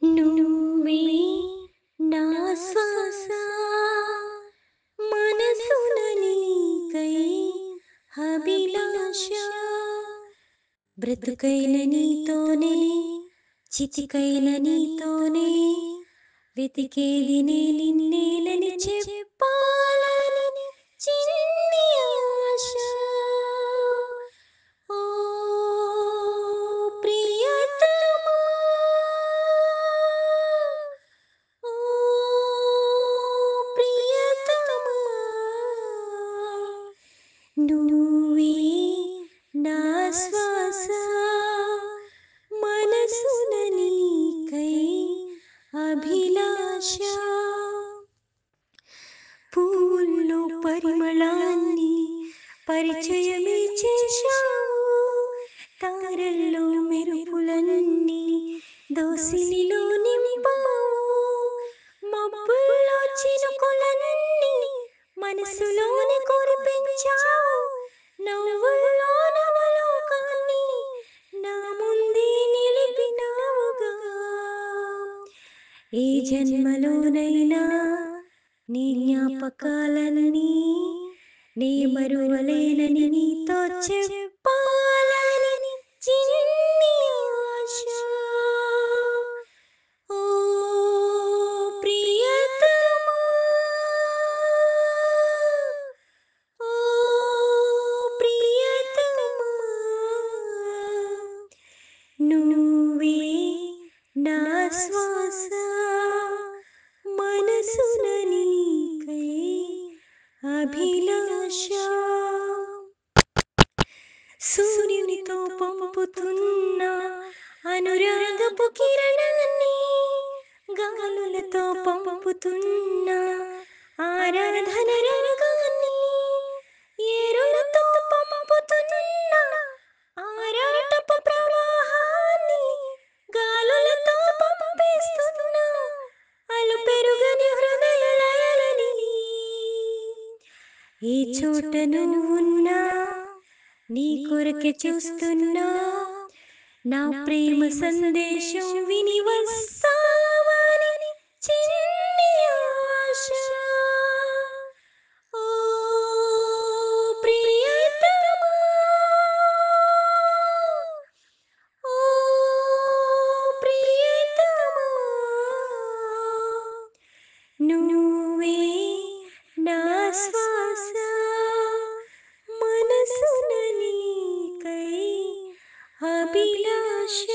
నువ్వే నా శ్వాస మనసున నీకై అభిలాష బ్రతుకైన నీతోనే చితికైన నీతోనే వెతికేది నే నిన్నేనని చెప్పాలని చిన్ని ఆశ ఓ ప్రియతమా ఓ ప్రియతమా నువ్వే నా శ్వాస మనసున నీకై అభిలాష పూల్లో పరిమళాన్ని పరిచయమే చేశావు తారల్లో మెరుపులన్నీ దోసిలిలో నింపావు మబ్బుల్లో చినుకులన్నీ మనసులోని కురిపించావు నవ్వుల్లో నవలోకాన్ని నా ముందే నిలిపినావుగా ఏ జన్మలోనైనా నీ జ్ఞాపకాలన్నీ నీ మరువలేనని నీతో చెప్పాలని చిన్ని ఆశ ఓ ప్రియతమా ఓ ప్రియతమా నువ్వే నా శ్వాస మనసున నీకై అభిలాష సూర్యునితో పంపుతున్న అనురాగపు కిరణాన్ని గాలులతో పంపుతున్న ఆరాధన రాగాన్ని ఏరులతో పంపుతున్న ఆరాటపు ప్రవాహాన్ని గాలులతో పంపిస్తున్న అలు పెరుగని హృదయ లయలని ఈ చోట నువ్వున్నా నీ కొరకే చూస్తున్నా నా ప్రేమ సందేశం విని వస్తావని చిన్ని ఆశ ఓ ప్రియతమా ఓ ప్రియతమా నువ్వే నా శ్వాస మనసున నీకై అభిలాష